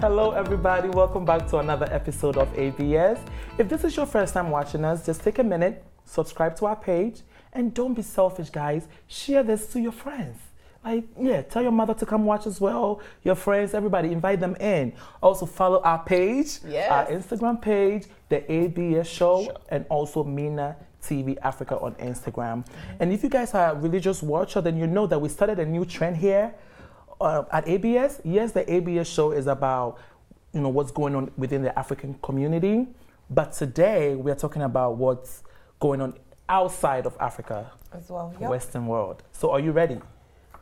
Hello everybody, welcome back to another episode of ABS. If this is your first time watching us, just take a minute, subscribe to our page, and don't be selfish, guys. Share this to your friends. Tell your mother to come watch as well, your friends, everybody, invite them in. Also follow our page, our Instagram page, the ABS show, and also MinaTV Africa on Instagram. And if you guys are a religious watcher, then you know that we started a new trend here at ABS. Yes, the ABS show is about, what's going on within the African community. But today we are talking about what's going on outside of Africa, as well, Western world. So are you ready?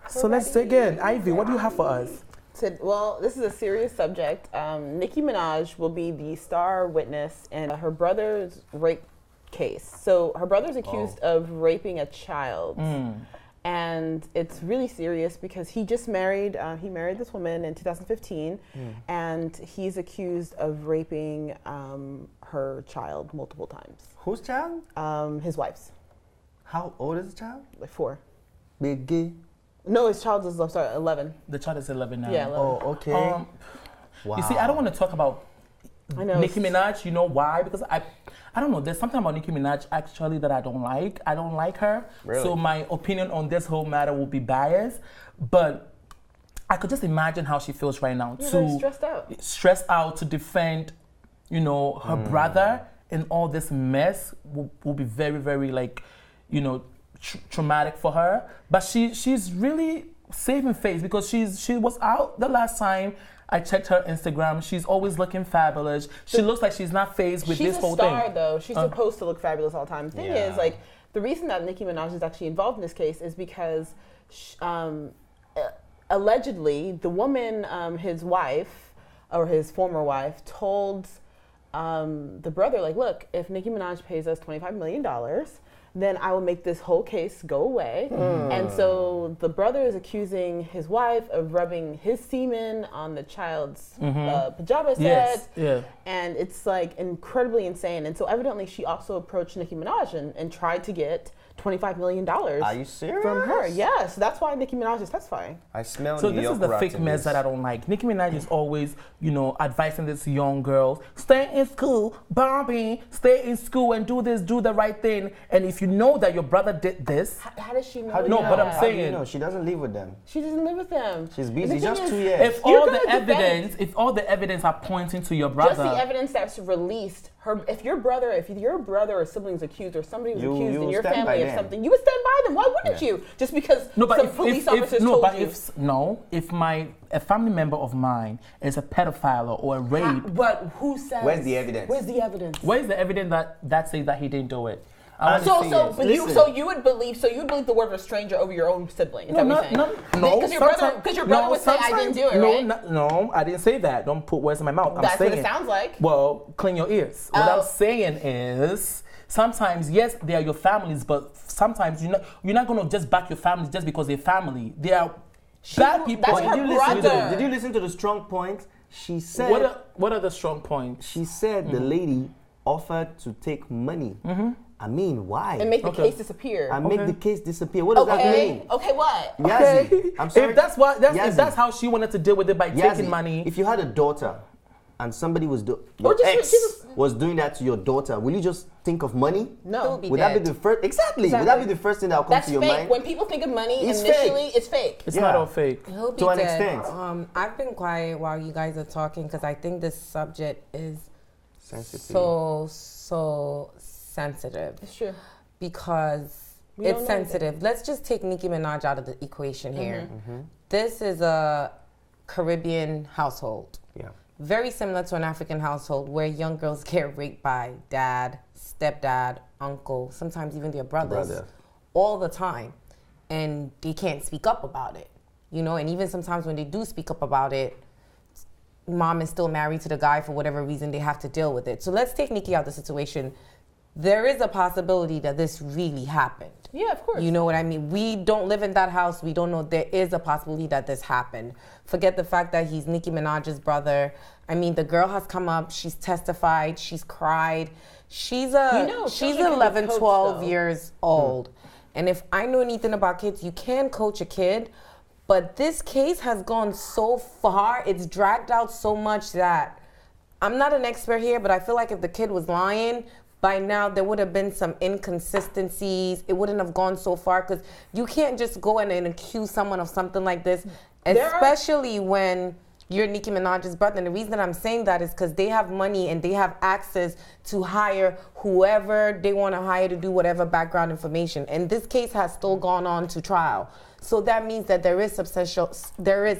So let's dig in. Ivy, what do you have for us? Well, this is a serious subject. Nicki Minaj will be the star witness in her brother's rape case. So her brother's accused of raping a child. And it's really serious because he just married, he married this woman in 2015, and he's accused of raping her child multiple times. Whose child? His wife's. How old is the child? Like 4. Big gay? No, his child is, 11. The child is 11 now. Yeah, 11. Oh, okay. Wow. You see, I don't want to talk about Nicki Minaj. You know why? Because I don't know. There's something about Nicki Minaj actually that I don't like. I don't like her. Really? So my opinion on this whole matter will be biased. But I could just imagine how she feels right now. Very stressed out. Stressed out to defend, her brother in all this mess will be very, very traumatic for her. But she's really saving face because she was out the last time I checked her Instagram. She's always looking fabulous. She looks like she's not fazed with this whole thing. She's a star, though. She's supposed to look fabulous all the time. The thing is, the reason that Nicki Minaj is actually involved in this case is because allegedly the woman, his wife, or his former wife, told the brother, look, if Nicki Minaj pays us $25 million, then I will make this whole case go away. And so the brother is accusing his wife of rubbing his semen on the child's pajama set. Yeah. And it's incredibly insane. And so evidently she also approached Nicki Minaj and tried to get $25 million. Are you serious? From her, yes. That's why Nicki Minaj is testifying. I smell So New this York is the fake mess that I don't like. Nicki Minaj is always, advising these young girls, stay in school, Barbie, stay in school and do this, do the right thing. And if you know that your brother did this. How does she know? No, but I'm saying. How do you know? She doesn't live with them. She doesn't live with them. She's busy. The thing Just is, 2 years. If all the evidence are pointing to your brother. Just the evidence that's released. If your brother or siblings accused or somebody was accused in your family of something, you would stand by them. Why wouldn't you? Just because police officers told you. If a family member of mine is a pedophile or a rape. But who says? Where's the evidence? Where's the evidence? Where's the evidence that says that he didn't do it? You would believe the word of a stranger over your own sibling. Is that what you're saying? Because your brother would say I didn't do it, right? No, I didn't say that. Don't put words in my mouth. That's what it sounds like. Well, clean your ears. What I'm saying is, sometimes yes, they are your families, but sometimes you're not gonna just back your families just because they're family. They are bad people. Did you listen to the strong points? She said. What are the strong points? She said the lady offered to take money. I mean, why? And make the case disappear. Make the case disappear. What does that mean? Okay, what? Yazzie, I'm sorry. If that's how she wanted to deal with it by taking money. If you had a daughter and somebody was was doing that to your daughter, will you just think of money? No. Would that be the first? Exactly. Would that be the first thing that will come to your mind? When people think of money, initially, it's fake. It's not all fake. To an extent. I've been quiet while you guys are talking because I think this subject is sensitive. So sensitive. It's true. Because it's sensitive. Let's just take Nicki Minaj out of the equation here. This is a Caribbean household. Yeah. Very similar to an African household where young girls get raped by dad, stepdad, uncle, sometimes even their brothers all the time. And they can't speak up about it. And even sometimes when they do speak up about it, mom is still married to the guy for whatever reason, they have to deal with it. So let's take Nicki out of the situation. There is a possibility that this really happened. Yeah, of course. You know what I mean? We don't live in that house. We don't know. There is a possibility that this happened. Forget the fact that he's Nicki Minaj's brother. I mean, the girl has come up. She's testified. She's cried. She's 11, 12 years old. And if I know anything about kids, you can coach a kid, But this case has gone so far, it's dragged out so much that I'm not an expert here, but I feel like if the kid was lying, by now there would have been some inconsistencies. It wouldn't have gone so far because you can't just go in and accuse someone of something like this, especially when you're Nicki Minaj's brother. And the reason that I'm saying that is because they have money and they have access to hire whoever they want to hire to do whatever background information. And this case has still gone on to trial. So that means that there is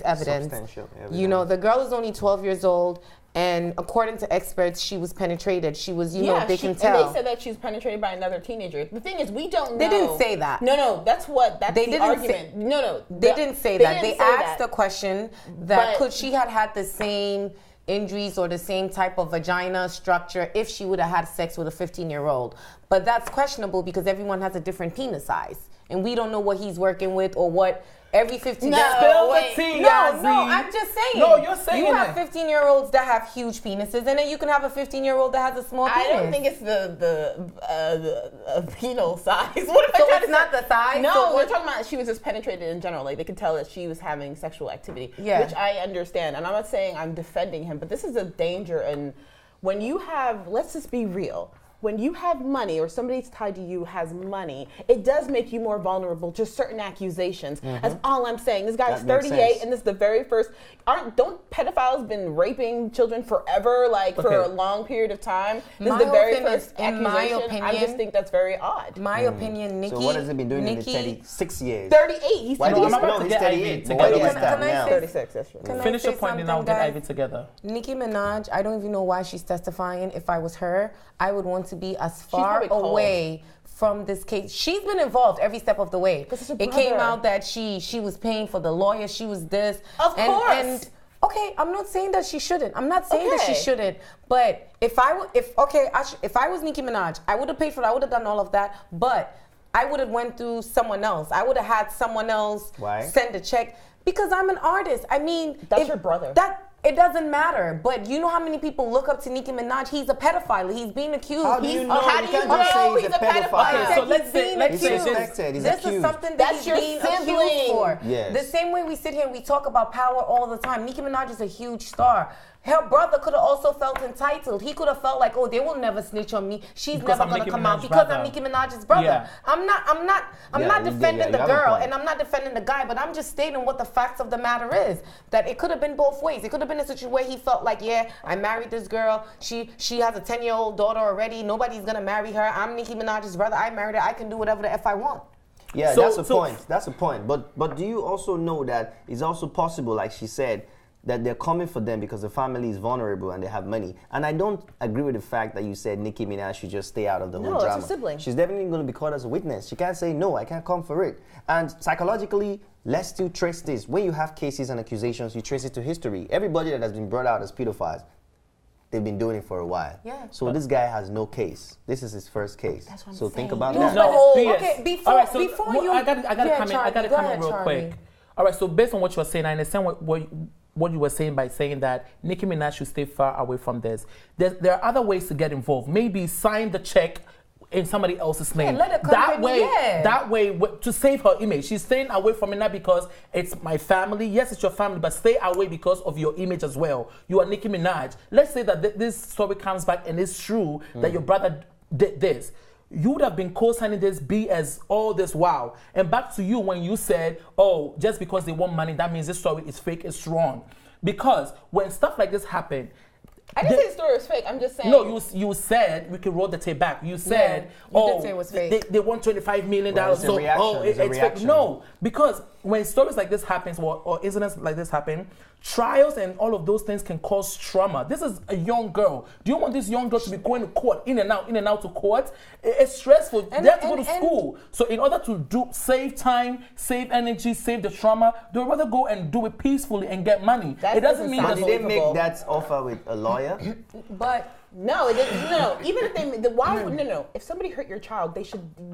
evidence. You know, the girl is only 12 years old. And according to experts, she was penetrated. She was, you know, they can tell. And they said that she was penetrated by another teenager. The thing is, we don't know. They didn't say that. No, that's the argument. They didn't say that. They asked the question that could she had had the same injuries or the same type of vagina structure if she would have had sex with a 15-year-old. But that's questionable because everyone has a different penis size. And we don't know what he's working with or what every 15. No, I'm just saying. No, you're saying you have 15-year-olds that have huge penises, and then you can have a 15-year-old that has a small penis. I don't think it's the penile size. What so it's not the size? No, so we're talking about she was just penetrated in general. Like they could tell that she was having sexual activity, which I understand. And I'm not saying I'm defending him, but this is a danger. And when you have, let's just be real. When you have money or somebody's tied to you has money, it does make you more vulnerable to certain accusations. That's all I'm saying. This guy's 38 and this is the very first. Don't pedophiles been raping children forever, like for a long period of time? This is the very first accusation. My opinion, I just think that's very odd. My opinion, Nicki. So what has he been doing in the 36 years? 38. He's Why no, he's 38. Why do you stop now? 36, that's right. Finish your point and I'll get Ivy together. Nicki Minaj, I don't even know why she's testifying. If I was her, I would want to be as far away from this case. She's been involved every step of the way. It came out that she was paying for the lawyer. She was this. Of course. And okay, I'm not saying that she shouldn't. I'm not saying that she shouldn't. But if I was Nicki Minaj, I would have paid for it. I would have done all of that. But I would have went through someone else. I would have had someone else send a check because I'm an artist. I mean, that's your brother. It doesn't matter, but you know how many people look up to Nicki Minaj? He's a pedophile. He's being accused. How do you know? How do you know he's a pedophile? Okay, so let's say this is something that he's being accused for. Yes. The same way we sit here and we talk about power all the time. Nicki Minaj is a huge star. Her brother could have also felt entitled. He could have felt like, oh, they will never snitch on me. She's never gonna come out because I'm Nicki Minaj's brother. Yeah. I'm not defending the girl and I'm not defending the guy, but I'm just stating what the facts of the matter is. That it could have been both ways. It could have been a situation where he felt like, yeah, I married this girl. She has a 10-year-old daughter already. Nobody's gonna marry her. I'm Nicki Minaj's brother. I married her. I can do whatever the F I want. Yeah, that's a point. That's a point. But do you also know that it's also possible, like she said, that they're coming for them because the family is vulnerable and they have money. And I don't agree with the fact that you said Nicki Minaj should just stay out of the whole drama. No, it's a sibling. She's definitely going to be caught as a witness. She can't say, no, I can't come for it. And psychologically, let's still trace this. When you have cases and accusations, you trace it to history. Everybody that has been brought out as pedophiles, they've been doing it for a while. Yeah. So this guy has no case. This is his first case. That's what I'm so saying. think about No, that. Okay, before you... I got to come in real quick. All right, so based on what you were saying, I understand what you were saying by saying that Nicki Minaj should stay far away from this. There are other ways to get involved. Maybe sign the check in somebody else's name. That way, to save her image. She's staying away from it not because it's my family. Yes, it's your family, but stay away because of your image as well. You are Nicki Minaj. Let's say that this story comes back and it's true that your brother did this. You would have been co-signing this BS all this while. And back to you when you said, oh, just because they want money, that means this story is fake, it's wrong. Because when stuff like this happen, I didn't say the story was fake. I'm just saying. No, you said we can roll the tape back. You said, you did say it was fake. They want $25 million. Well, it's fake. No, because when stories like this happens or incidents like this happen, trials and all of those things can cause trauma. This is a young girl. Do you want this young girl to be going to court, in and out to court? It's stressful. They have to go to school. So in order to save time, save energy, save the trauma, they'd rather go and do it peacefully and get money. It doesn't mean did they make that offer with a lawyer? But No, it didn't. No, even if no. If somebody hurt your child,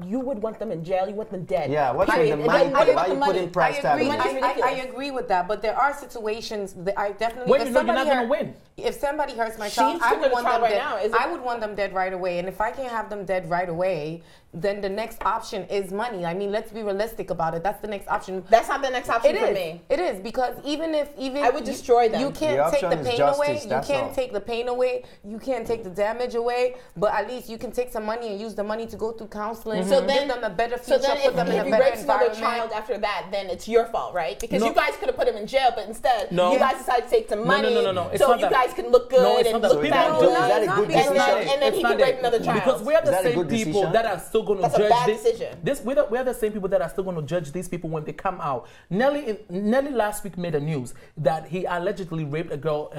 you would want them in jail. You want them dead. Yeah, what's the money? Why you putting price tag on it? I agree with that, but there are situations that I definitely. When you know you're not going to win. If somebody hurts my child, I would want them dead. I would want them dead right away, and if I can't have them dead right away, then the next option is money. I mean, let's be realistic about it. That's the next option. That's not the next option for me. It is, because even I would destroy them. You can't take the pain away. You can't take the pain away. You can't take the damage away. But at least you can take some money and use the money to go through counseling. So then, give them a better future. So then, put them in a better if you rape another child after that, then it's your fault, right? Because you guys could have put him in jail, but instead you guys decided to take some money. No. So you guys can look good and look bad. Is that a good decision? And then he can rape another child. Because we are the same people that are still going to judge this. We are the same people that are still going to judge these people when they come out. Nelly last week made a news that he allegedly raped a girl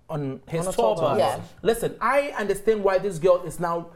on his tour bus. Yeah. Listen, I understand why this girl is now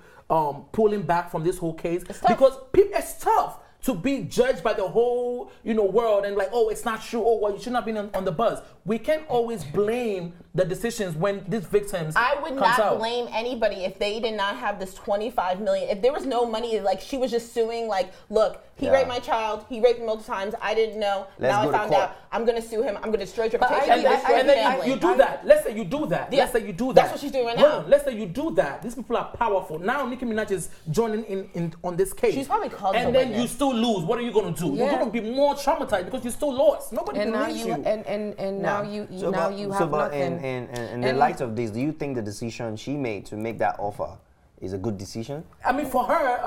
pulling back from this whole case, because it's tough to be judged by the whole world and like, oh, it's not true. Oh, well, you should not be on the bus. We can't always blame the decisions when these victims. I would not blame anybody if they did not have this 25 million. If there was no money, like she was just suing, like, look, he raped my child. He raped me multiple times. I didn't know. Now I found out. I'm going to sue him. I'm going to destroy his reputation. And then you do that. Let's say you do that. Yeah. Let's say you do that. That's what she's doing right now. Let's say you do that. These people are powerful. Now Nicki Minaj is joining in on this case. She's probably called and then you still lose. What are you going to do? You're going to be more traumatized because you still lost. Nobody believes you. And now you have nothing. In the light of this, do you think the decision she made to make that offer is a good decision? I mean, for her,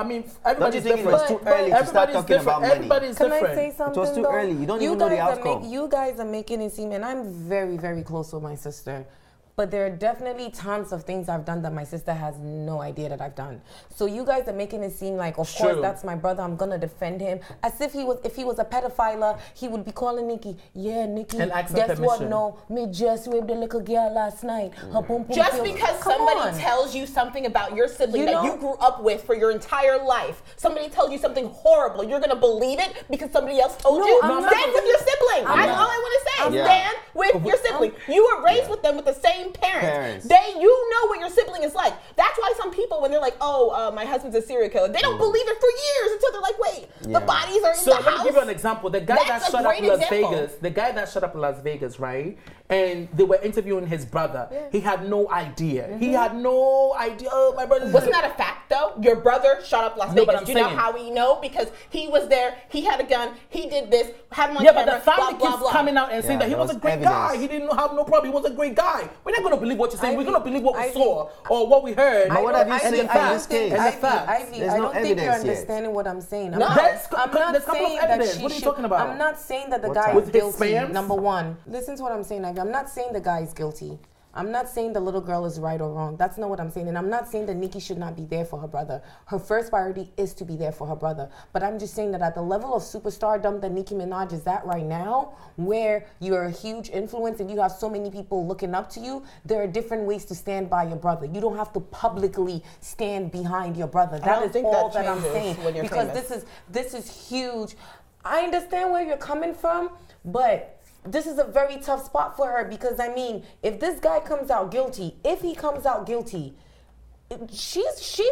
everybody's different. It was too early to start talking about money? Everybody's different. Can I say something? It was too early. You don't even know the outcome. You guys are making it seem, and I'm very, very close with my sister. But there are definitely tons of things I've done that my sister has no idea that I've done. So you guys are making it seem like, of course, that's my brother. I'm gonna defend him, as if he was a pedophile. He would be calling Nicki, yeah, Nicki. Guess what? No, me just raped the little girl last night. Her boom boom. Just because somebody tells you something about your sibling that you grew up with for your entire life, somebody tells you something horrible, you're gonna believe it because somebody else told you. Stand with your sibling. That's all I want to say. Stand with your sibling. You were raised with them with the same parents. You know what your sibling is like. That's why some people, when they're like, oh, my husband's a serial killer, they don't believe it for years until they're like, wait, the bodies are in the house. So let me give you an example. The guy that shut up in Las Vegas, right? And they were interviewing his brother. Yeah. He had no idea. He had no idea. Oh, my brother. Wasn't that a fact, though? Your brother shot up Las Vegas. Do you know how we know? Because he was there. He had a gun. He did this. Had him on camera. But the family keeps coming out and saying that he was a great guy. He didn't have no problem. He was a great guy. We're not going to believe what you're saying. We're going to believe what we saw or what we heard. But what have you seen in this case? Ivy, I don't think you're understanding what I'm saying. No, I'm not saying that she What are you talking about? I'm not saying that the guy is guilty, number one. Listen to what I'm saying, Ivy. I'm not saying the guy is guilty. I'm not saying the little girl is right or wrong. That's not what I'm saying. And I'm not saying that Nicki should not be there for her brother. Her first priority is to be there for her brother. But I'm just saying that at the level of superstardom that Nicki Minaj is at right now, where you're a huge influence and you have so many people looking up to you, there are different ways to stand by your brother. You don't have to publicly stand behind your brother. That is all that I'm saying. Because this is huge. I understand where you're coming from, but this is a very tough spot for her because, I mean, if this guy comes out guilty, she's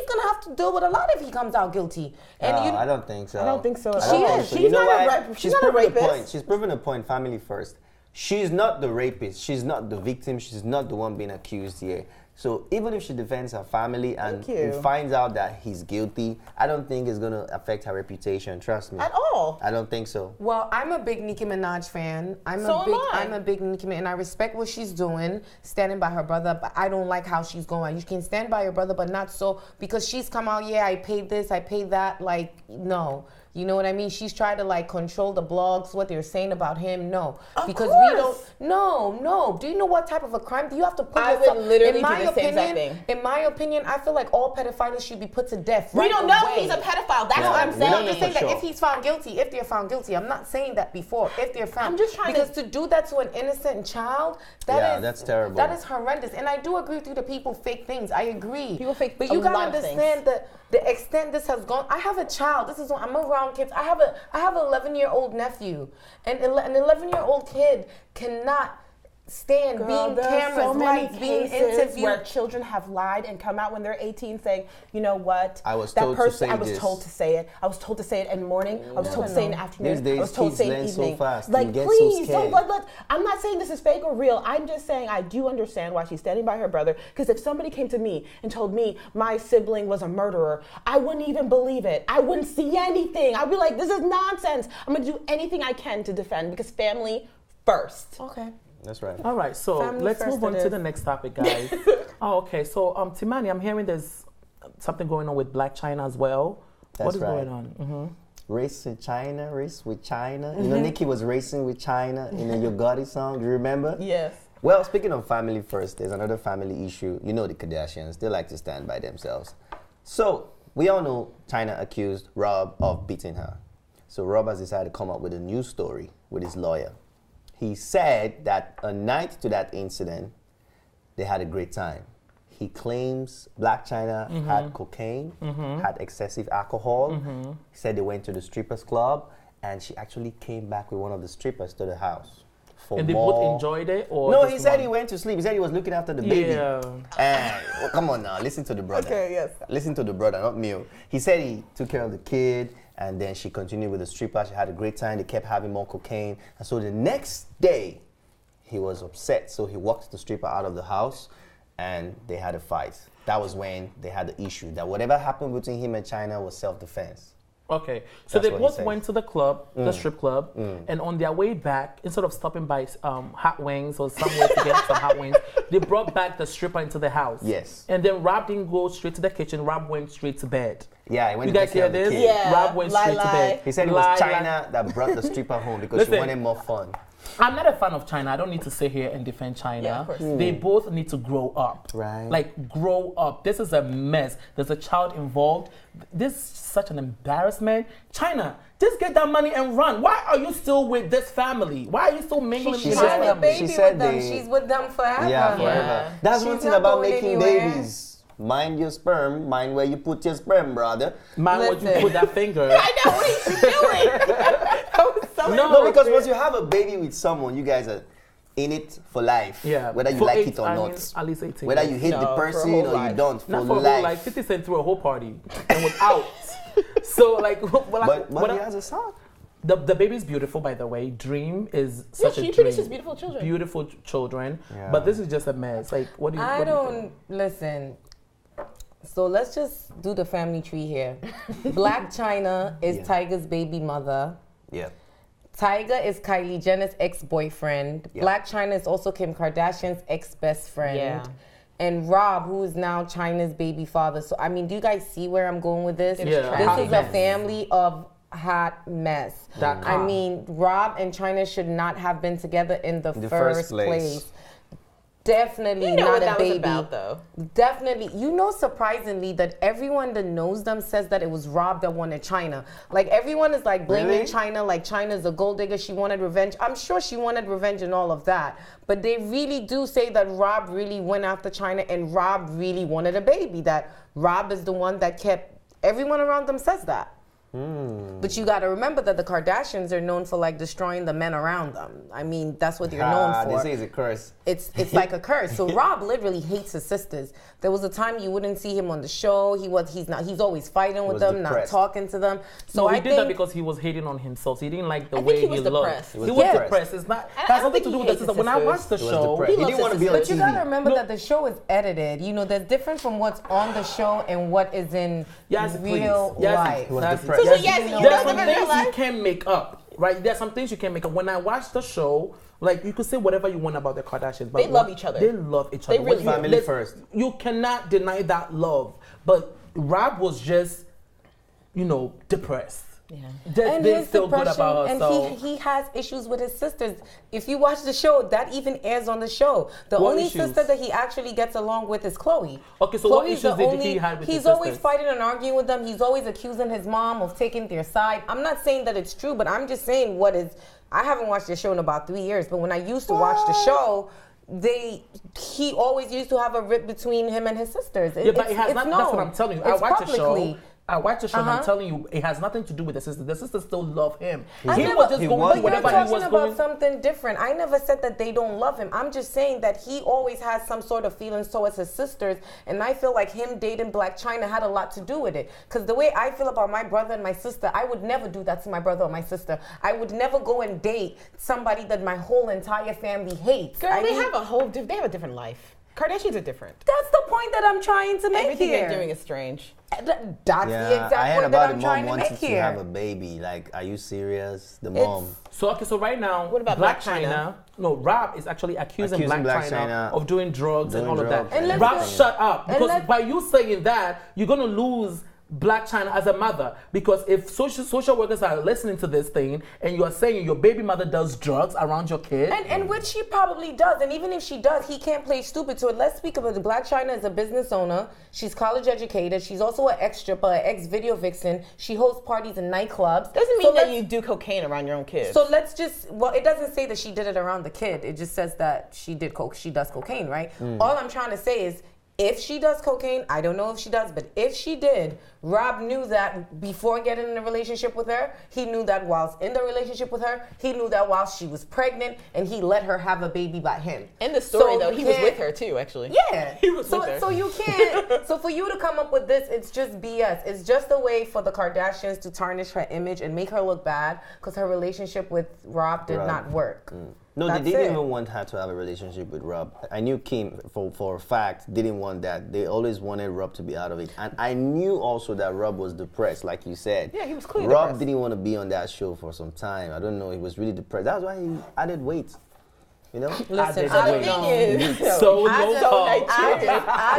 gonna have to deal with a lot if he comes out guilty. And I don't think so. I don't think so. She is. She's not a rapist. She's proven a point. Family first. She's not the rapist. She's not the victim. She's not the one being accused here. So even if she defends her family and finds out that he's guilty, I don't think it's going to affect her reputation. Trust me. At all. I don't think so. Well, I'm a big Nicki Minaj fan. I'm a big Nicki Minaj, and I respect what she's doing, standing by her brother, but I don't like how she's going. You can stand by your brother, but not so, because she's come out, I paid this, I paid that, like, no. You know what I mean? She's tried to like control the blogs, what they're saying about him. No, because we don't. No. Do you know what type of a crime? Do you have to put yourself? I would literally do the same exact thing. In my opinion, I feel like all pedophiles should be put to death. We don't know if he's a pedophile. That's what I'm saying. I'm just saying that if he's found guilty, if they're found guilty, I'm not saying that before. If they're found, I'm just trying because to do that to an innocent child, that's terrible. That is horrendous. And I do agree with you that people fake things. I agree. People fake, but you gotta understand the extent this has gone. I have a child. I'm around kids. I have an 11-year-old nephew, and an 11-year-old kid cannot stand being cameras, so many lights, being cases interviewed. where children have lied and come out when they're 18 saying, you know what? I was told to say I was this. told to say it. I was told to say it in the morning. I was told to say it in the afternoon. These days, I was told to say it in the kids learn evening. so fast. Like, You get please, so don't scared. I'm not saying this is fake or real. I'm just saying I do understand why she's standing by her brother. Because if somebody came to me and told me my sibling was a murderer, I wouldn't even believe it. I wouldn't see anything. I'd be like, this is nonsense. I'm going to do anything I can to defend because family first. Okay. That's right. All right, so Family let's first move on it to is. the next topic, guys. Okay, so Timani, I'm hearing there's something going on with Blac Chyna as well. What That's is right. going on? Race with China. You know, Nicki was racing with China in a Yo Gotti song. Do you remember? Yes. Well, speaking of family first, there's another family issue. You know the Kardashians. They like to stand by themselves. So, we all know China accused Rob of beating her. So, Rob has decided to come up with a new story with his lawyer. He said that a night to that incident, they had a great time. He claims Blac Chyna had cocaine, had excessive alcohol. He said they went to the strippers club, and she actually came back with one of the strippers to the house. For And they more. both enjoyed it? Or No, just he said one? he went to sleep. He said he was looking after the baby. Yeah. Well, come on now, listen to the brother. Okay, yes. Listen to the brother, not me. He said he took care of the kid, and then she continued with the stripper. She had a great time. They kept having more cocaine. And so the next day, he was upset. So he walked the stripper out of the house, and they had a fight. That was when they had the issue, that whatever happened between him and China was self-defense. Okay, so That's they what he both said. went to the club, the strip club, and on their way back, instead of stopping by Hot Wings or somewhere to get some Hot Wings, they brought back the stripper into the house. Yes. And then Rob didn't go straight to the kitchen. Rob went straight to bed. Yeah, he went You to guys take care hear of the this? kid. Yeah. Rob went Lie, straight to lie. bed. He said it Lie, was lie. China that brought the stripper home because Listen. she wanted more fun. I'm not a fan of China. I don't need to sit here and defend China. Yeah, of course. They both need to grow up. Right. Like, grow up. This is a mess. There's a child involved. This is such an embarrassment. China, just get that money and run. Why are you still with this family? Why are you still mingling She with said- this Having a family? baby She said with them. they- She's with them forever. Yeah, forever. Yeah. That's one She's thing not about going making anywhere. babies. Mind your sperm. Mind where you put your sperm, brother. Man, what you Listen. put that finger? I know, what are you doing? That was so No, because once you have a baby with someone, you guys are in it for life. Yeah. Whether you For like eight- it or I not. mean, at least 18. Whether you hate No, the for a person whole or you life. don't, for Not for a life. whole life. 50 Cent threw a whole party and was out. So, like, But he has a son. The baby's beautiful, by the way. Dream is such a she dream. produces beautiful children. Beautiful children. Yeah. But this is just a mess. Like, what do you? I what do you don't think? listen. So let's just do the family tree here. Blac Chyna is Yeah. Tiger's baby mother. Yeah. Tiger is Kylie Jenner's ex-boyfriend. Yeah. Blac Chyna is also Kim Kardashian's ex-best friend. Yeah. And Rob, who is now Chyna's baby father. So, I mean, do you guys see where I'm going with this? Yeah. This Hot is a mess. family of hot mess. That I hot. mean, Rob and Chyna should not have been together in the In the first first place. place. Definitely You know not what a that baby. was about, though. Definitely. You know, surprisingly, that everyone that knows them says that it was Rob that wanted Chyna. Like, everyone is like blaming Really? Chyna, like Chyna's a gold digger, she wanted revenge. I'm sure she wanted revenge and all of that. But they really do say that Rob really went after Chyna and Rob really wanted a baby. That Rob is the one that kept, everyone around them says that. But you got to remember that the Kardashians are known for like destroying the men around them. I mean, that's what they're known for. They say it's a curse. It's like a curse. So Rob literally hates his sisters. There was a time you wouldn't see him on the show. He's always fighting with was them, depressed. not talking to them. So No, I he did think that because he was hating on himself. He didn't like the I think way he was loved. depressed. He He was was depressed. It's not. I It has don't something think to do he with the hates system. his When I watched the He was show, depressed. He didn't want to be on but you gotta TV. remember that the show is edited. You know, there's difference from what's on the show and what is in Yes, real please. Yes, life. He was That's- depressed. So yes, you There's know some them in real things you life. can't make up, right? There's some things you can't make up. When I watched the show, like, you could say whatever you want about the Kardashians, but They love each other. They love each They other. really do. Family first. You cannot deny that love. But Rob was just, depressed. Yeah. Just And didn't his feel good depression, about and herself. he has issues with his sisters. If you watch the show, that even airs on the show. The What only issues? sister that he actually gets along with is Chloe. Okay, so what Chloe's issues the did he have with He's his always sisters? fighting and arguing with them. He's always accusing his mom of taking their side. I'm not saying that it's true, but I'm just saying what is. I haven't watched the show in about 3 years, but when I used to watch the show, he always used to have a rip between him and his sisters. Yeah, but it has it's not. known. That's what I'm telling you. I It's watched the show. publicly I watched the show and I'm telling you, it has nothing to do with the sister. The sisters still love him. He was just going But whatever you're he was talking going. about something different. I never said that they don't love him. I'm just saying that he always has some sort of feelings towards his sisters, and I feel like him dating Blac Chyna had a lot to do with it. Because the way I feel about my brother and my sister, I would never do that to my brother or my sister. I would never go and date somebody that my whole entire family hates. Girl, they have a different life. Kardashians are different. That's the point that I'm trying to make Everything here. they're doing is strange. That's the exact I heard point that about I'm the trying mom to make wanting to here. have a baby. Like, are you serious? The mom. So right now, What about Blac Blac Chyna? Chyna? No, Rob is actually accusing Blac Chyna of doing drugs and all of that. And let's Rob, just- shut up. and Because by you saying that, you're going to lose Blac Chyna as a mother. Because if social workers are listening to this thing and you are saying your baby mother does drugs around your kid. And which she probably does. And even if she does, he can't play stupid to it. Let's speak about it. Blac Chyna is a business owner. She's college educated. She's also an ex-stripper, an ex-video vixen. She hosts parties in nightclubs. Doesn't mean that you do cocaine around your own kids. So let's just, well, it doesn't say that she did it around the kid. It just says that she does cocaine, right? All I'm trying to say is, if she does cocaine, I don't know if she does, but if she did, Rob knew that before getting in a relationship with her. He knew that whilst in the relationship with her. He knew that while she was pregnant, and he let her have a baby by him. In the story, So though, you he was can't- with her too, actually. Yeah. He was with her. So you can't. So for you to come up with this, it's just BS. It's just a way for the Kardashians to tarnish her image and make her look bad because her relationship with Rob did not work. No, That's they didn't it. even want her to have a relationship with Rob. I knew Kim, for a fact, didn't want that. They always wanted Rob to be out of it. And I knew also that Rob was depressed, like you said. Yeah, he was clearly Rob depressed. didn't want to be on that show for some time. I don't know, he was really depressed. That's why he added weight. You know? Listen, did I wait. don't Thing know. is, So I low just- call.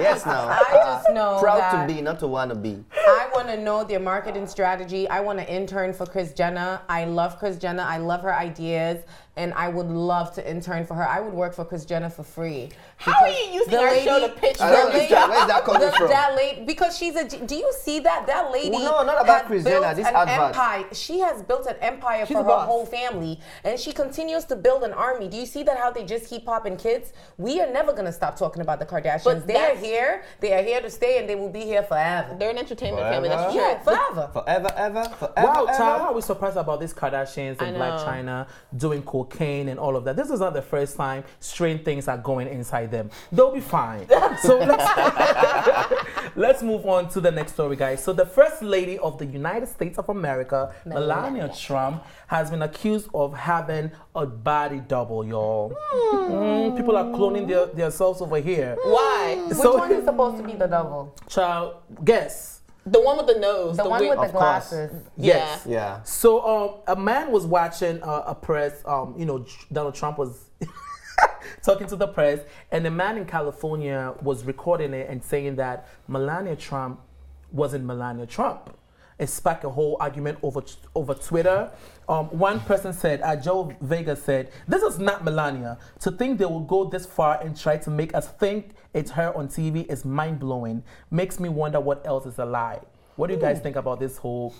Yes, now. I just know Proud that to be, not to want to be. I want to know their marketing strategy. I want to intern for Kris Jenner. I love Kris Jenner. I love her ideas, and I would love to intern for her. I would work for Kris Jenner for free. How are you using our show to pitch? I don't understand. Where's that coming from? That lady, because she's a. Do you see that? That lady. Well, no, not about has Kris built Jenner, this an advert. empire. She has built an empire She's for a her boss. whole family, and she continues to build an army. Do you see that? How they just keep popping kids? We are never gonna stop talking about the Kardashians. But They are here. They are here to stay, and they will be here forever. They're an entertainment Forever? family. That's Yeah, true. forever. Forever, ever, forever, Wow, ever. child, how are we surprised about these Kardashians and I Blac know. Chyna doing cocaine and all of that? This is not the first time strange things are going inside them. They'll be fine. So let's move on to the next story, guys. So the First Lady of the United States of America, Melania Trump, has been accused of having a body double, y'all. People are cloning themselves over here. Why? Which one is supposed to be the double? Child, guess. The one with the nose. The one weird- with the Of course. glasses. Yes. Yeah. So a man was watching a press, Donald Trump was talking to the press, and a man in California was recording it and saying that Melania Trump wasn't Melania Trump. It sparked a whole argument over Twitter. One person said, Joe Vega said, "This is not Melania. To think they will go this far and try to make us think it's her on TV is mind-blowing. Makes me wonder what else is a lie." What do you guys think about this whole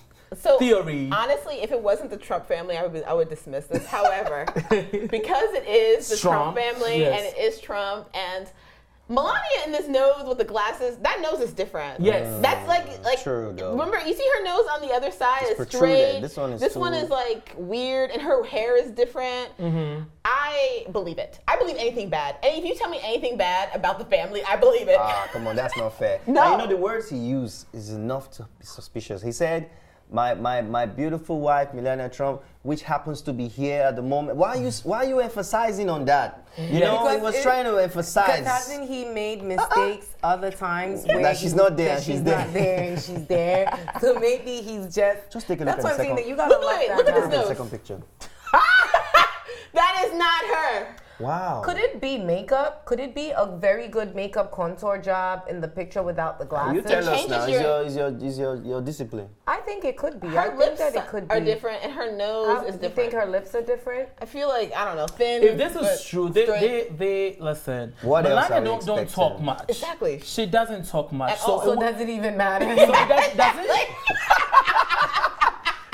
theory? Honestly, if it wasn't the Trump family, I would dismiss this. However, because it is the Trump family yes. and it is Trump and Melania in this nose with the glasses, that nose is different. Yes. That's like True, though. remember, you see her nose on the other side It's is protruded. straight. This one is too- like weird and her hair is different. I believe it. I believe anything bad. And if you tell me anything bad about the family, I believe it. Ah, come on, that's not fair. No. And you know, the words he used is enough to be suspicious. He said, my beautiful wife, Melania Trump, which happens to be here at the moment. Why are you emphasizing on that? You know, he was trying to emphasize. Because hasn't he made mistakes other times where That she's not there that and she's she's there. not there and she's there? So maybe he's just take a look That's at why I'm the saying second- that you gotta Look at this down. nose. Second picture. That is not her. Wow. Could it be makeup? Could it be a very good makeup contour job in the picture without the glasses? You tell us changes now. your- Is your discipline? I think it could be. I Her think lips that it could be. are different and her nose is You different. think her lips are different? I feel like, I don't know, thin. If this but is true, straight. they listen. What else Melania are we don't expecting? talk much. Exactly. She doesn't talk much. At all. it So would- does it even matter? so it does it?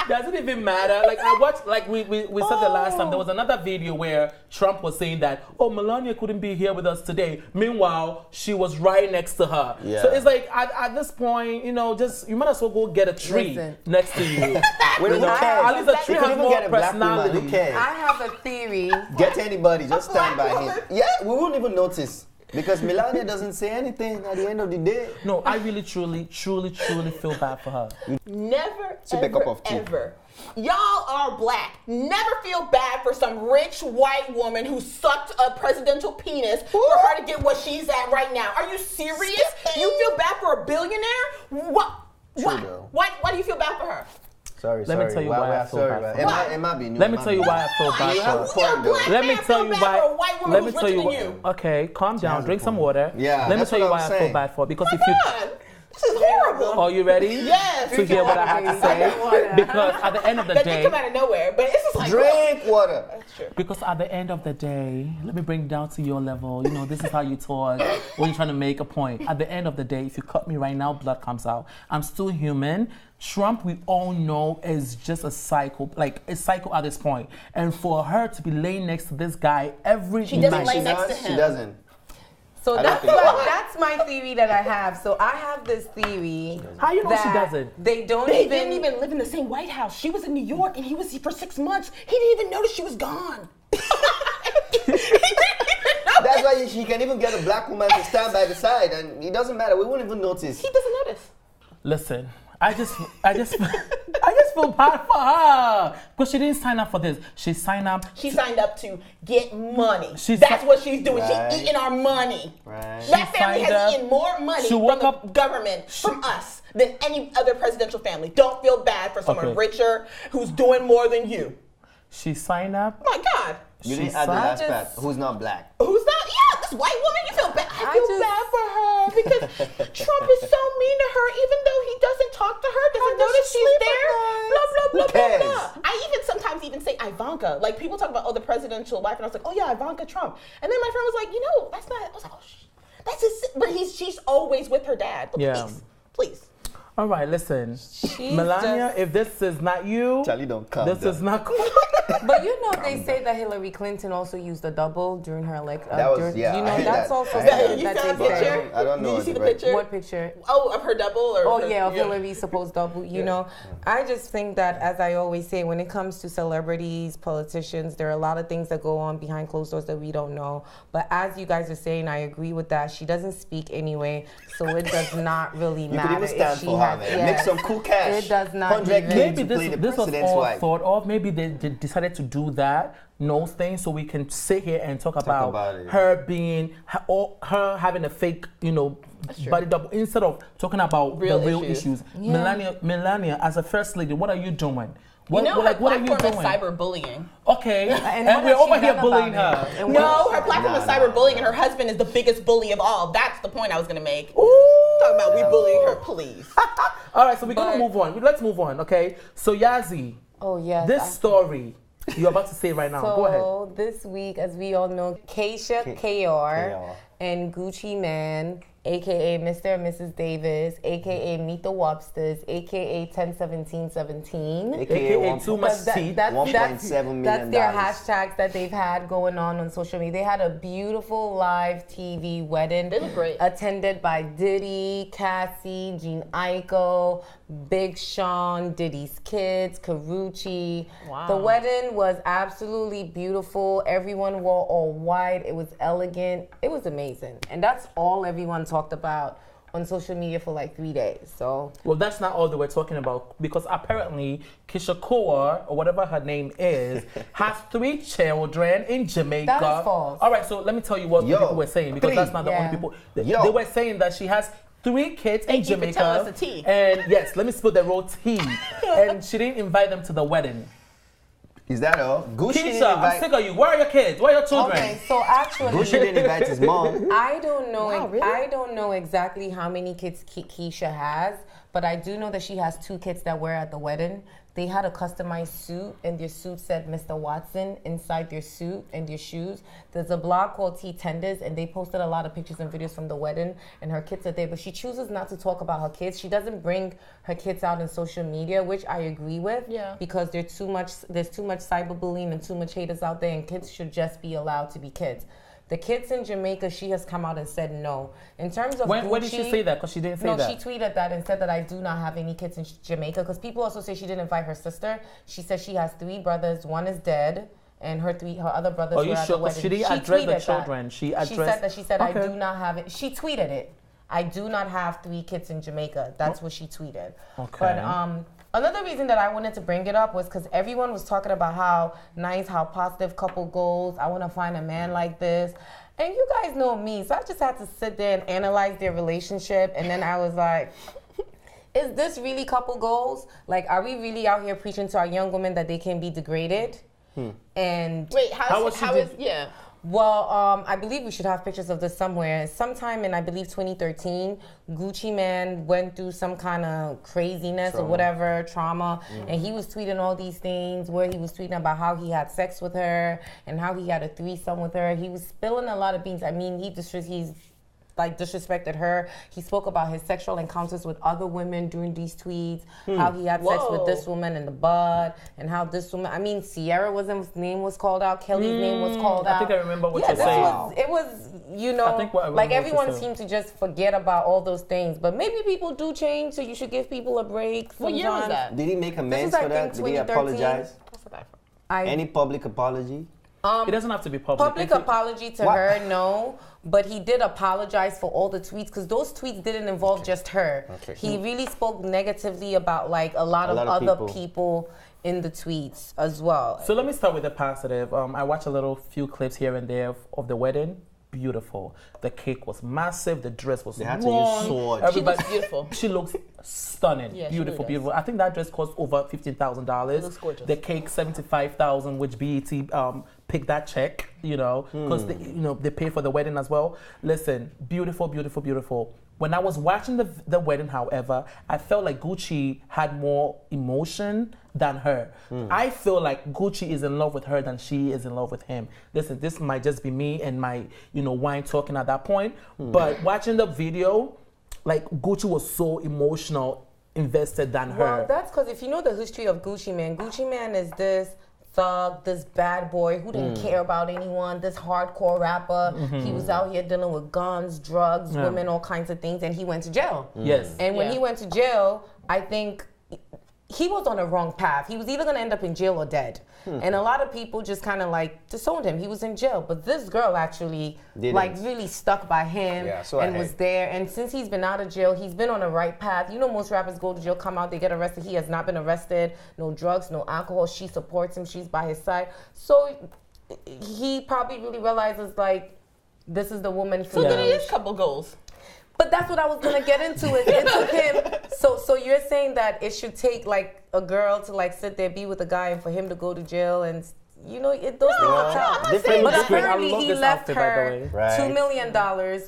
Does it even matter? Like I watched, like we said the last time, there was another video where Trump was saying that, oh, Melania couldn't be here with us today. Meanwhile, she was right next to her. Yeah. So it's like at this point, you know, just you might as well go get a tree next to you. Who cares? At least a tree You could has even more get a black woman. personality. Who cares? I have a theory. Get anybody, just stand by him. Yeah, we won't even notice. Because Melania doesn't say anything at the end of the day. No, I really, truly feel bad for her. Never, Sip a cup of tea. ever. Y'all are black. Never feel bad for some rich white woman who sucked a presidential penis for her to get what she's at right now. Are you serious? You feel bad for a billionaire? What? Why do you feel bad for her? Sorry. Let me tell you why I feel bad for her. It might be new. Let me tell you why I feel bad for her. Let me tell you why. Let me tell you why. Okay, calm down. Drink some water. Yeah. Let me tell you why I feel bad for her. Because if you. This is horrible. Are you ready? Yes. To hear what I have to say? Because at the end of the That day. did come out of nowhere, but it's just like Drink water. That's true. Because at the end of the day, let me bring it down to your level. You know, this is how you talk when you're trying to make a point. At the end of the day, if you cut me right now, blood comes out. I'm still human. Trump, we all know, is just a psycho, like a psycho at this point. And for her to be laying next to this guy every night. She doesn't lay next to him. She doesn't. So that's my theory that I have. So I have this theory. How you know she doesn't? They didn't even live in the same White House. She was in New York and he was here for 6 months. He didn't even notice she was gone. That's why she can even get a black woman to stand by the side, and it doesn't matter. We won't even notice. He doesn't notice. Listen, I just feel bad for her because she didn't sign up for this. She signed up. She signed up to get money. That's what she's doing. Right. She's eating our money. Right. That family has eaten more money from the government, from us, than any other presidential family. Don't feel bad for someone richer who's doing more than you. She signed up. My God. You didn't add the last part. Who's not black? Who's not? Yeah, this white woman. You feel bad. I feel bad for her because Trump is so mean to her. Even though he doesn't talk to her, doesn't notice she's there. Blah blah blah blah blah. I sometimes say Ivanka. Like people talk about the presidential wife, and I was like, oh yeah, Ivanka Trump. And then my friend was like, that's not. I was like, oh, that's his. But she's always with her dad. But please. All right, listen, Melania, if this is not you, Charlie, don't come. This is not cool. But they say that Hillary Clinton also used a double during her election. That's also that. You saw the picture? I don't know. Did you see the picture? What picture? Oh, of her double? Of Hillary's supposed double. You know, I just think that, as I always say, when it comes to celebrities, politicians, there are a lot of things that go on behind closed doors that we don't know. But as you guys are saying, I agree with that. She doesn't speak anyway, so it does not really matter. You could even stand for her, man. Make some cool cash. It does not. Maybe this was all thought of. Maybe they decided to do that, nose thing, so we can sit here and talk about her being, her having a fake, body double, instead of talking about the real issues. Yeah. Melania, as a first lady, what are you doing? What are you doing? Is cyberbullying. Okay, and we're over here bullying her. No, her platform is cyberbullying, and her husband is the biggest bully of all. That's the point I was gonna make. Talking about we bullying her, please. All right, so we're gonna move on. Let's move on, okay? So Yazzie. Oh yes. This story you're about to say right now. Go ahead. So this week, as we all know, Keyshia KR and Gucci Man, aka Mr. and Mrs. Davis, aka Meet the Wobsters, aka 101717, aka Too Much Teeth, 1.7 million. That's their hashtags that they've had going on social media. They had a beautiful live TV wedding. They look great. Attended by Diddy, Cassie, Gene Aiko, Big Sean, Diddy's kids, Karrueche. Wow. The wedding was absolutely beautiful. Everyone wore all white. It was elegant. It was amazing. And that's all everyone talked about on social media for like 3 days. So well, that's not all they were talking about, because apparently Keyshia Cole, or whatever her name is, has 3 children in Jamaica. That is false. All right, so let me tell you what people were saying, because that's not the only people. They were saying that she has 3 kids in Jamaica. Tell us the tea. And yes, let me spill the raw tea. And she didn't invite them to the wedding. Is that all? Gucci Keyshia, I'm sick of you. Where are your kids? Where are your children? Okay, so actually, Gucci didn't invite his mom. I don't know. Wow, really? I don't know exactly how many kids Keyshia has, but I do know that she has 2 kids that were at the wedding. they had a customized suit, and their suit said Mr. Watson inside their suit and their shoes. There's a blog called Tea Tenders, and they posted a lot of pictures and videos from the wedding, and her kids are there, but she chooses not to talk about her kids. She doesn't bring her kids out in social media, which I agree with, because there's too much cyberbullying and too much haters out there, and kids should just be allowed to be kids. The kids in Jamaica, she has come out and said no. In terms of when Gucci, did she say that? Because she didn't say that. No, she tweeted that and said that I do not have any kids in Jamaica. Because people also say she didn't invite her sister. She says she has 3 brothers. One is dead, and her other brothers were at the wedding. She didn't address the children. That. She said that. She said I do not have it. She tweeted it. I do not have 3 kids in Jamaica. That's what she tweeted. Okay. But another reason that I wanted to bring it up was because everyone was talking about how nice, how positive couple goals. I want to find a man like this. And you guys know me, so I just had to sit there and analyze their relationship. And then I was like, is this really couple goals? Like, are we really out here preaching to our young women that they can be degraded? And wait, how is yeah. Well, I believe we should have pictures of this somewhere. Sometime in, I believe, 2013, Gucci Man went through some kind of craziness or whatever, trauma, and he was tweeting all these things where he was tweeting about how he had sex with her and how he had a threesome with her. He was spilling a lot of beans. I mean, he's disrespected her. He spoke about his sexual encounters with other women during these tweets, how he had sex with this woman in the bud, and how this woman, I mean, Sierra's name was called out, Kelly's name was called out. I think I remember what you're saying. It was, you know, like everyone seemed to just forget about all those things. But maybe people do change, so you should give people a break. What year was that? Did he make amends for that? Did he apologize? Any public apology? It doesn't have to be public. Public apology to her, no. But he did apologize for all the tweets because those tweets didn't involve just her. Okay. He really spoke negatively about like a lot of other people in the tweets as well. So let me start with the positive. I watched a few clips here and there of the wedding. Beautiful. The cake was massive. The dress was long. She looks beautiful. She looks stunning. Yeah, beautiful, really beautiful. I think that dress cost over $15,000. It looks gorgeous. The cake $75,000, which BET picked that check, because they pay for the wedding as well. Listen, beautiful, beautiful, beautiful. When I was watching the wedding, however, I felt like Gucci had more emotion than her. I feel like Gucci is in love with her than she is in love with him. Listen, this might just be me and my, wine talking at that point. But watching the video, like Gucci was so emotional, invested than her. Well, that's because if you know the history of Gucci Man is this thug, this bad boy who didn't care about anyone, this hardcore rapper. He was out here dealing with guns, drugs, women, all kinds of things, and he went to jail. Yes. And when he went to jail, I think he was on a wrong path. He was either going to end up in jail or dead. And a lot of people just kind of like disowned him. He was in jail. But this girl actually really stuck by him and was there. And since he's been out of jail, he's been on the right path. You know, most rappers go to jail, come out, they get arrested. He has not been arrested. No drugs, no alcohol. She supports him. She's by his side. So he probably really realizes like, this is the woman for me. So then it is couple goals. But that's what I was gonna get into. It took him. So you're saying that it should take like a girl to like sit there, be with a guy, and for him to go to jail, and those things are tough. But apparently he left her $2 million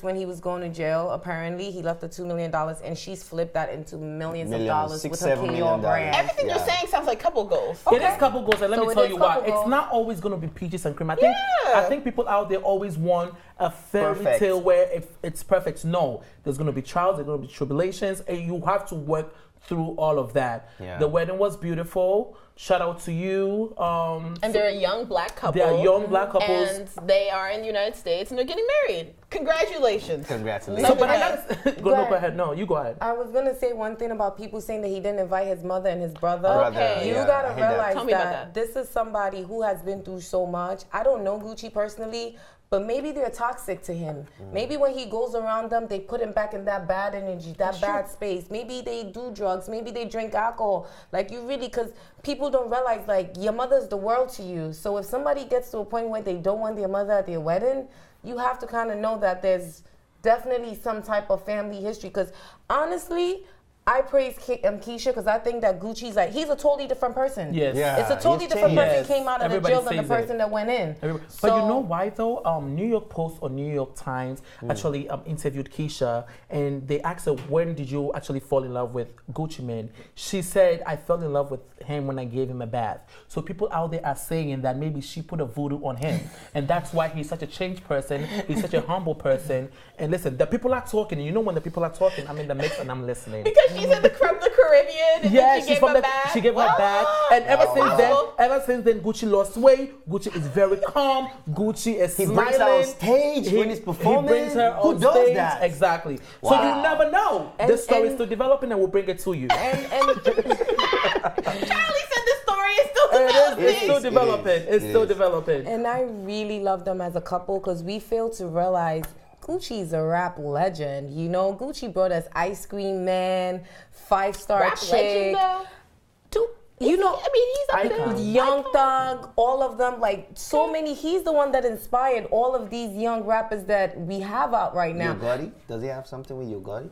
when he was going to jail. Apparently he left the $2 million, and she's flipped that into millions of dollars with her Keyshia brand. Everything you're saying sounds like couple goals. Okay. It is couple goals, and let me tell you why. It's not always going to be peaches and cream. I think people out there always want a fairy tale where if it's perfect. No, there's going to be trials, there's going to be tribulations, and you have to work through all of that. Yeah. The wedding was beautiful. Shout out to you. And they're a young black couple. They are young black couples. And they are in the United States and they're getting married. Congratulations. Congratulations. So, but go ahead. No, you go ahead. I was going to say one thing about people saying that he didn't invite his mother and his brother. Okay. You got to realize that this is somebody who has been through so much. I don't know Gucci personally, but maybe they're toxic to him. Maybe when he goes around them, they put him back in that bad energy, that bad space. Maybe they do drugs. Maybe they drink alcohol. Like you really, because people don't realize like your mother's the world to you. So if somebody gets to a point where they don't want their mother at their wedding, you have to kind of know that there's definitely some type of family history. Because honestly, I praise Keyshia because I think that Gucci's like, he's a totally different person. Yes. Yeah, It's a totally different changed. person came out of Everybody the jail than the says it. person that went in. But you know why though? New York Post or New York Times actually interviewed Keyshia, and they asked her, when did you actually fall in love with Gucci Mane? She said, I fell in love with him when I gave him a bath. So people out there are saying that maybe she put a voodoo on him, and that's why he's such a changed person. He's such a humble person. And listen, the people are talking, and you know when the people are talking, I'm in the mix and I'm listening. Because she's in the Caribbean, and then she gave her back. She gave her back, and ever since then, Gucci lost weight. Gucci is very calm. Gucci is He smiling. brings her on stage when he's performing. He brings her Who on does stage. that? Exactly. So Wow. you never know. And- The story is and- still developing, and we'll bring it to you. And Charlie said the story is still It is. developing. It's still developing. It's still is. developing. And I really love them as a couple because we fail to realize Gucci's a rap legend. You know, Gucci brought us Ice Cream Man, 5-star Rap chick. legend though. You know, I mean, he's up Icon. there. Young Thug, all of them, like so many. He's the one that inspired all of these young rappers that we have out right now. Yo Gotti? Does he have something with Yo Gotti?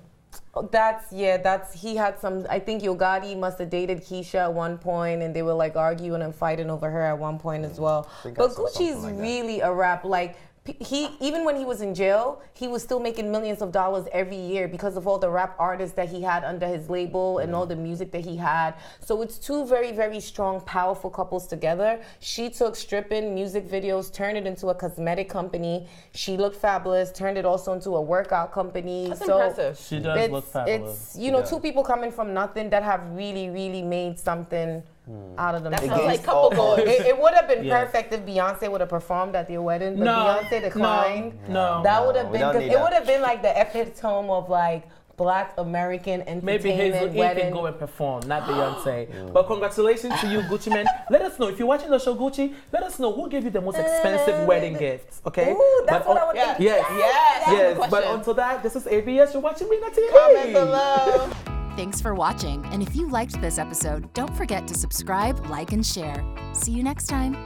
He had some. I think Yo Gotti must have dated Keyshia at one point, and they were like arguing and fighting over her at one point as well. think I But saw Gucci's something like that. really a rap like. He even when he was in jail, he was still making millions of dollars every year because of all the rap artists that he had under his label and all the music that he had. So it's two very, very strong, powerful couples together. She took stripping music videos, turned it into a cosmetic company. She looked fabulous, turned it also into a workout company. That's so impressive. She does look fabulous. It's two people coming from nothing that have really, really made something out of That themselves. sounds like couple goals. It would have been Yes. perfect if Beyonce would have performed at their wedding, but No, Beyonce declined. No. That would have we been, don't because need it that. would have been like the epitome of like Black American Maybe Hazel entertainment E wedding. can go and perform, not Beyonce. But congratulations to you, Gucci Man. Let us know if you're watching the show, Gucci. Let us know who gave you the most expensive wedding gifts. Okay? Ooh, that's But what I would think. Yes. Yes. Yes. Good But question. until that, this is ABS. You're watching MinaTV. Comment below. Thanks for watching, and if you liked this episode, don't forget to subscribe, like, and share. See you next time.